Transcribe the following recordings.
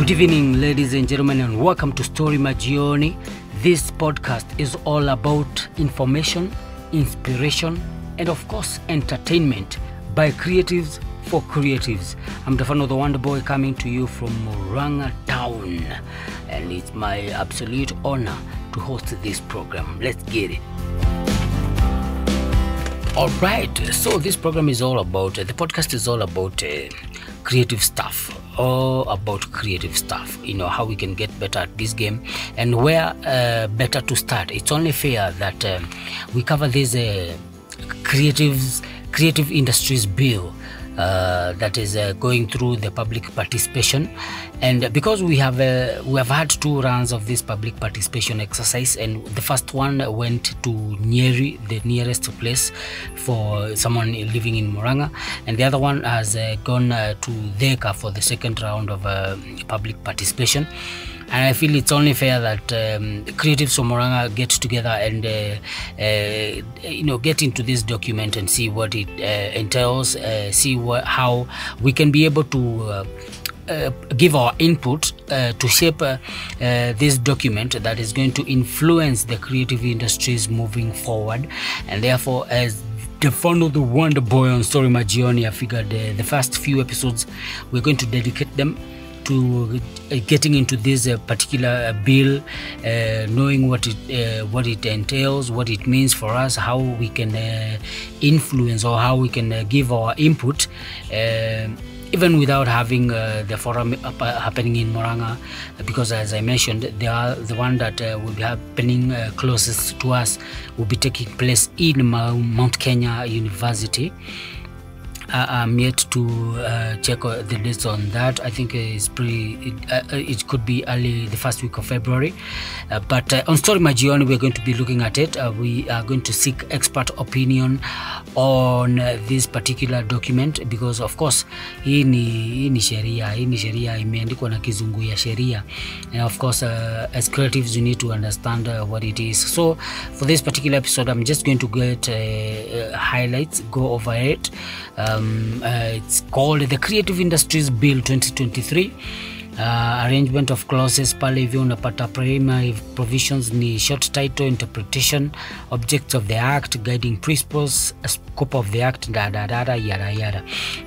Good evening, ladies and gentlemen, and welcome to Stori Majioni. This podcast is all about information, inspiration, and of course, entertainment by creatives for creatives. I'm Defano the Wonder Boy coming to you from Murang'a Town, and it's my absolute honor to host this program. Let's get it. All right, so this program is all about, the podcast is all about creative stuff. All about creative stuff, how we can get better at this game and where better to start. It's only fair that we cover this creative industries bill that is going through the public participation, and because we have had two rounds of this public participation exercise, and the first one went to Nyeri, the nearest place for someone living in Murang'a, and the other one has gone to Theka for the second round of public participation. And I feel it's only fair that creatives from Murang'a get together and get into this document and see what it entails, see how we can be able to give our input to shape this document that is going to influence the creative industries moving forward. And therefore, as the fun of the Wonder Boy on Stori Majioni, I figured the first few episodes we're going to dedicate them to getting into this particular bill, knowing what it entails, what it means for us, how we can influence or how we can give our input, even without having the forum happening in Murang'a, because as I mentioned, the one that will be happening closest to us will be taking place in Mount Kenya University. I'm yet to check the dates on that. I think it's it could be early the first week of February. But on Stori Majioni, we're going to be looking at it. We are going to seek expert opinion on this particular document, because of course hii ni sheria imeandikwa na kizungu ya sheria, and of course as creatives you need to understand what it is. So for this particular episode, I'm just going to get highlights, go over it. It's called the Creative Industries Bill 2023. Arrangement of clauses. Pale hivyo unapata primary provisions ni short title, interpretation, objects of the act, guiding principles, scope of the act, yada.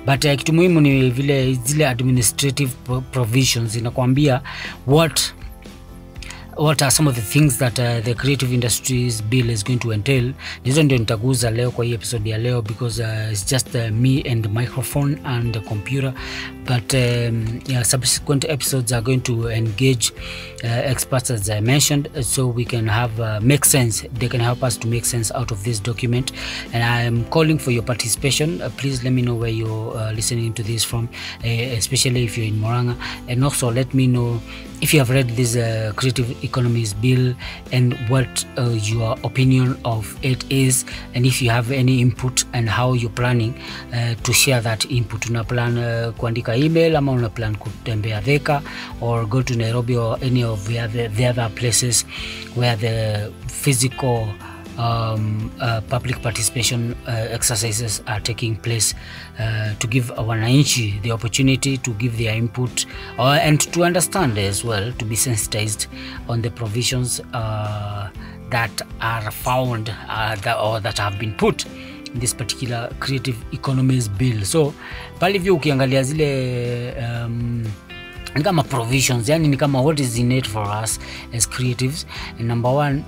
But kitu muhimu ni vile zile administrative provisions inakwambia what are some of the things that the Creative Industries Bill is going to entail. Hizo ndio nitaguza leo kwa hii episode ya leo, because it's just me and the microphone and the computer. But subsequent episodes are going to engage experts, as I mentioned, so we can have make sense. They can help us to make sense out of this document. And I'm calling for your participation. Please let me know where you're listening to this from, especially if you're in Murang'a. And also let me know if you have read this Creative Economies Bill and what your opinion of it is, and if you have any input and how you're planning to share that input. Una plan kuandika email, ama una plan kutembea Theka or go to Nairobi or any of the other places where the physical public participation exercises are taking place, to give wananchi the opportunity to give their input and to understand as well, to be sensitized on the provisions that are found that have been put in this particular Creative Economies Bill. So pale hivyo ukiangalia zile ni kama provisions, yani ni kama what is in it for us as creatives. And number one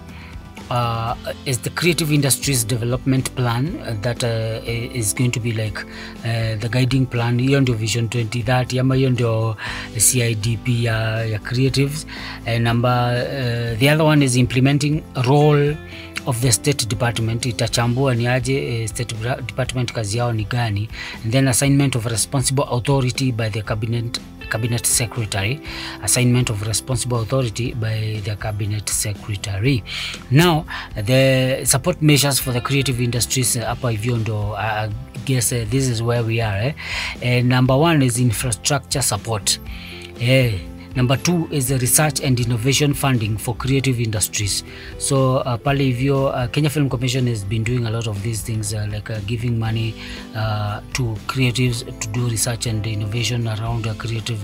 is the Creative Industries Development Plan that is going to be like the guiding plan. Hiyo ndio Vision 2030, ama hiyo ndio CIDP ya creatives. And the other one is implementing role of the State Department. Itachambua ni aje State Department kazi yao ni gani, and then assignment of responsible authority by the Cabinet Secretary. Assignment of responsible authority by the Cabinet Secretary. Now, the support measures for the creative industries, hapa hivyo ndo, I guess this is where we are. And number one is infrastructure support. Number 2 is the research and innovation funding for creative industries. So pale hivyo Kenya Film Commission has been doing a lot of these things, like giving money to creatives to do research and innovation around creative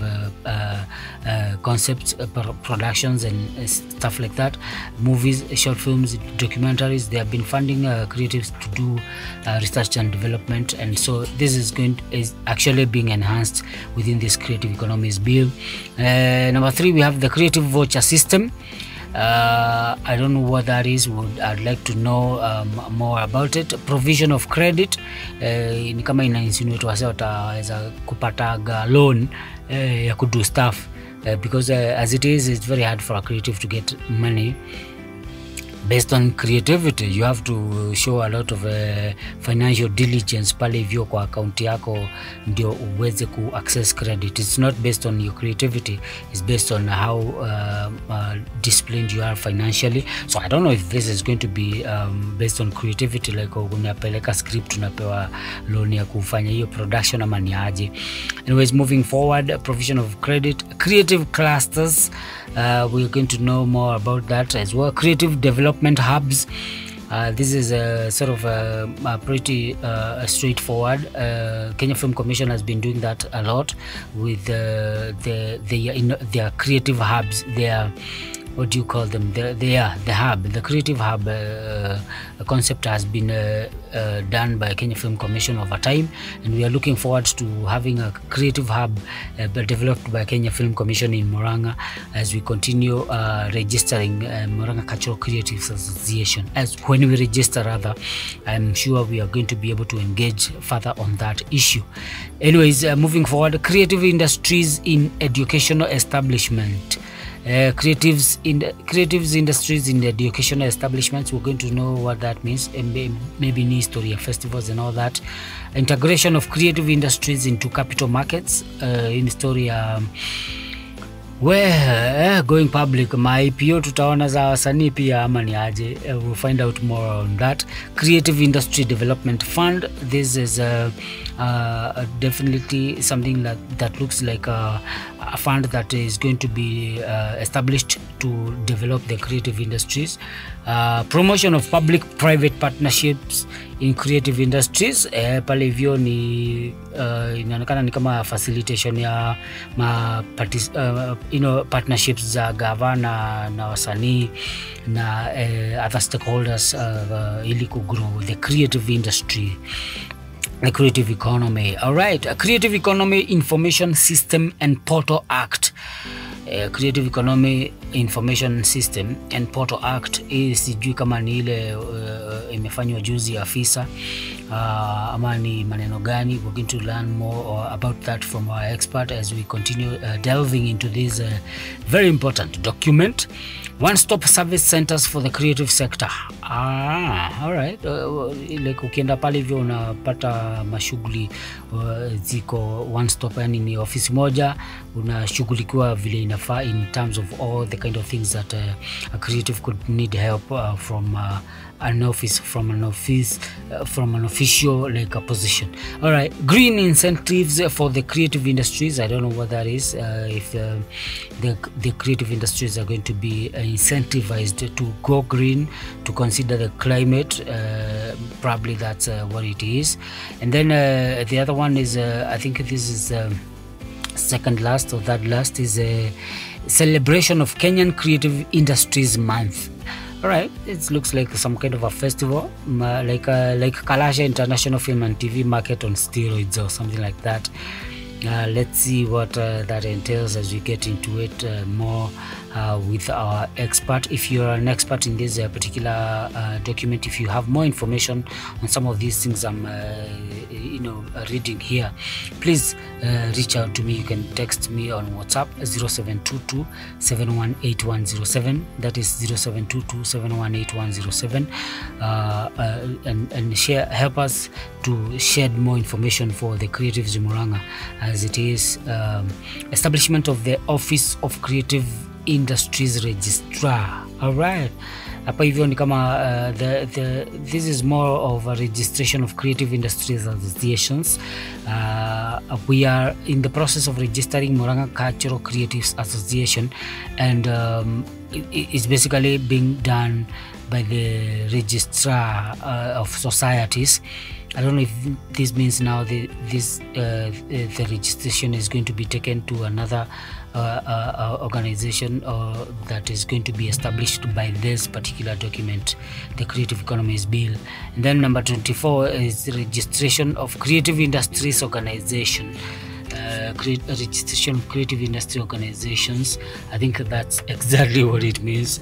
concepts, productions and stuff like that. Movies, short films, documentaries, they have been funding creatives to do research and development, and so this is actually being enhanced within this creative economies bill. Number 3, we have the creative voucher system. I don't know what that is. I'd like to know more about it. Provision of credit, ni kama ina insinuate wase wataweza kupataga loan ya kudo stuff, because as it is, it's very hard for a creative to get money based on creativity. You have to show a lot of financial diligence pale hivyo kwa account yako ndio uweze ku access credit. It's not based on your creativity, it's based on how disciplined you are financially. So I don't know if this is going to be based on creativity, like unapeleka script unapewa loan ya kufanya hiyo production ama ni aje. Anyways, moving forward, provision of credit, creative clusters, we're going to know more about that as well. Creative development hubs, this is a sort of pretty straightforward. Kenya Film Commission has been doing that a lot with their creative hubs. Their, what do you call them? The hub, the creative hub concept has been done by Kenya Film Commission over time, and we are looking forward to having a creative hub developed by Kenya Film Commission in Murang'a as we continue registering Murang'a Cultural Creatives Association. As when we register, rather, I'm sure we are going to be able to engage further on that issue. Anyways, moving forward, creative industries in educational establishment. Creatives industries in the educational establishments, we're going to know what that means, and maybe in Stori festivals and all that. Integration of creative industries into capital markets, in Stori where going public, my IPO tutaona za wasanii pia ama ni aje. We'll find out more on that. Creative Industry Development Fund, this is definitely something that looks like a fund that is going to be established to develop the creative industries. Promotion of public-private partnerships in creative industries, pale hivyo ni inaonekana ni kama facilitation ya partnerships za gavana na wasanii na other stakeholders ili ku grow the creative industry, the creative economy. All right, a Creative Economy Information System and Portal Act. Creative Economy Information System and Portal Act is sijui kama ni ile imefanywa juzi afisa ama ni maneno gani. We're going to learn more about that from our expert as we continue delving into this very important document. One-stop service centers for the creative sector. All right. Like ukienda pale hivyo unapata mashughuli ziko one stop, yani ni ofisi moja unashughulikiwa vile inafaa in terms of all the kind of things that a creative could need help from an office, from an official like a position. All right, green incentives for the creative industries. I don't know what that is. If the creative industries are going to be incentivized to go green, to consider the climate, probably that's what it is. And then the other one is I think this is second last or third last is a celebration of Kenyan Creative Industries Month. All right, it looks like some kind of a festival, like Kalasha International Film and TV Market on steroids or something like that. Let's see what that entails as we get into it more with our expert. If you're an expert in this particular document, if you have more information on some of these things I'm reading here, please reach out to me. You can text me on WhatsApp 0722 718107. That is 0722 718107, and help us to shed more information for the creatives in Murang'a, as it is establishment of the Office of Creative Industries Registrar. All right, hapa hivyo ni kama this is more of a registration of creative industries associations. We are in the process of registering Murang'a Cultural Creatives Association, and it's basically being done by the registrar of societies. I don't know if this means now the registration is going to be taken to another organization, or that is going to be established by this particular document, the Creative Economies Bill. And then number 24 is the registration of Creative Industries Organization. Registration of creative industry organizations. I think that's exactly what it means.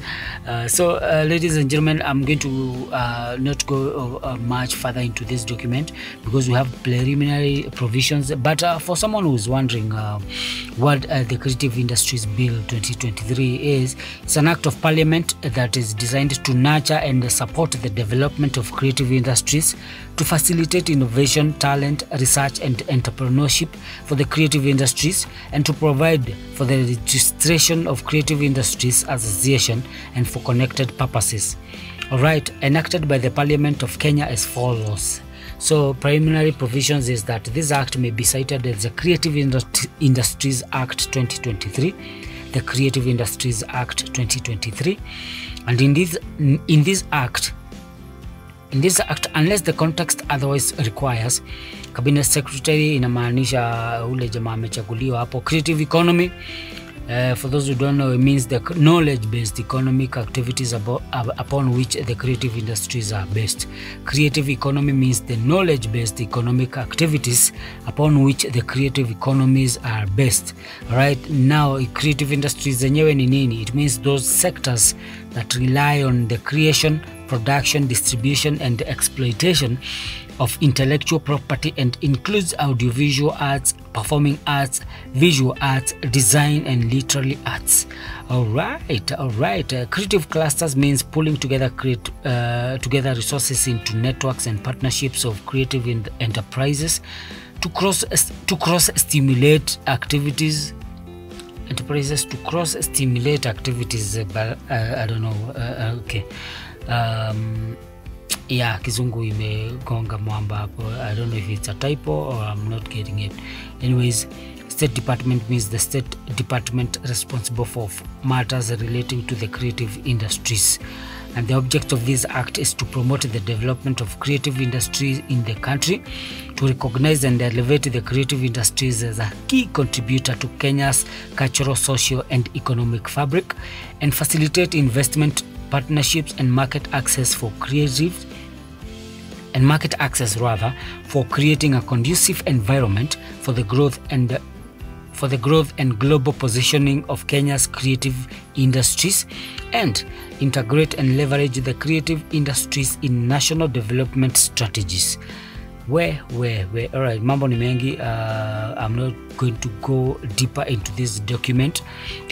So ladies and gentlemen, I'm going to not go much further into this document because we have preliminary provisions, but for someone who's wondering what the Creative Industries Bill 2023 is, it's an act of parliament that is designed to nurture and support the development of creative industries, to facilitate innovation, talent, research and entrepreneurship for the creative industries, and to provide for the registration of creative industries association and for connected purposes. All right, enacted by the Parliament of Kenya as follows. So preliminary provisions is that this act may be cited as the Creative Industries Act 2023, the Creative Industries Act 2023, and in this act, unless the context otherwise requires, Cabinet Secretary inamaanisha ule jamaa amechaguliwa hapo. Creative economy, for those who don't know, it means the knowledge-based economic activities upon which the creative industries are based. Creative economy means the knowledge-based economic activities upon which the creative economies are based. Right now, creative industries zenyewe ni nini? It means those sectors that rely on the creation, production, distribution and exploitation of intellectual property, and includes audiovisual arts, performing arts, visual arts, design and literary arts. All right. Creative clusters means pulling together together resources into networks and partnerships of creative enterprises to cross stimulate activities. Enterprises to cross stimulate activities, but I don't know. Okay. Yeah, kizungu imegonga mwamba hapo. I don't know if it's a typo or I'm not getting it. Anyways, State Department means the State Department responsible for matters relating to the creative industries. And the object of this act is to promote the development of creative industries in the country, to recognize and elevate the creative industries as a key contributor to Kenya's cultural, social and economic fabric, and facilitate investment, partnerships and market access for for creating a conducive environment for the growth and global positioning of Kenya's creative industries, and integrate and leverage the creative industries in national development strategies. All right, mambo ni mengi. I'm not going to go deeper into this document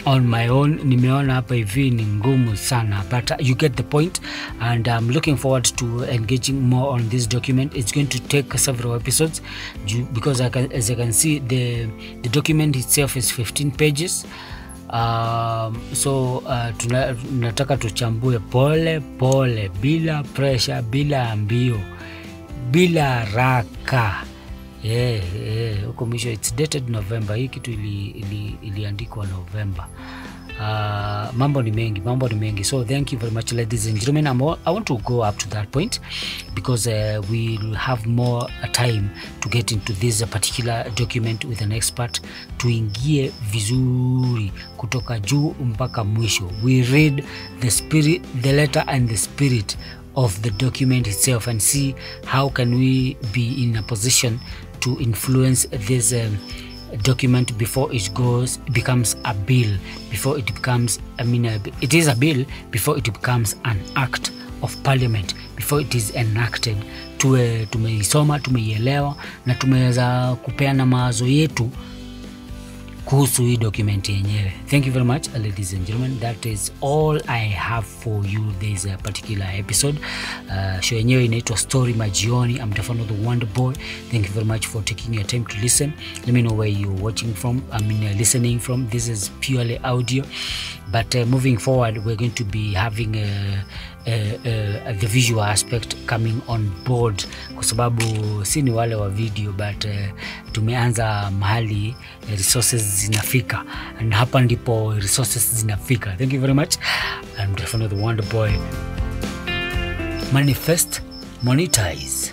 on my own. Nimeona hapa hivi ni ngumu sana, but you get the point, and I'm looking forward to engaging more on this document. It's going to take several episodes because as you can see, the document itself is 15 pages. So tunataka tuchambue pole pole, bila pressure, bila ambio, bila haraka. Huko mwisho it's dated November. Hii kitu iliandikwa November. Mambo ni mengi. So thank you very much, ladies and gentlemen. I want to go up to that point because we'll have more time to get into this particular document with an expert. Tuingie vizuri kutoka juu mpaka mwisho. We read the spirit, the letter and the spirit of the document itself, and see how can we be in a position to influence this document before it becomes a bill, before it becomes, it is a bill before it becomes an act of parliament, before it is enacted. Tumeisoma, tumeielewa na tumeweza kupeana mawazo yetu kuhusu hii document yenyewe. Thank you very much, ladies and gentlemen. That is all I have for you this particular episode. Show yenyewe inaitwa Stori Majioni. I'm Stefano the Wonder Boy. Thank you very much for taking your time to listen. Let me know where you're watching from, listening from. This is purely audio, but moving forward, we're going to be having the visual aspect coming on board, kwa sababu si ni wale wa video, but tumeanza mahali resources zinafika, and hapa ndipo resources zinafika. Thank you very much. I'm definitely the Wonder Boy. Manifest, monetize.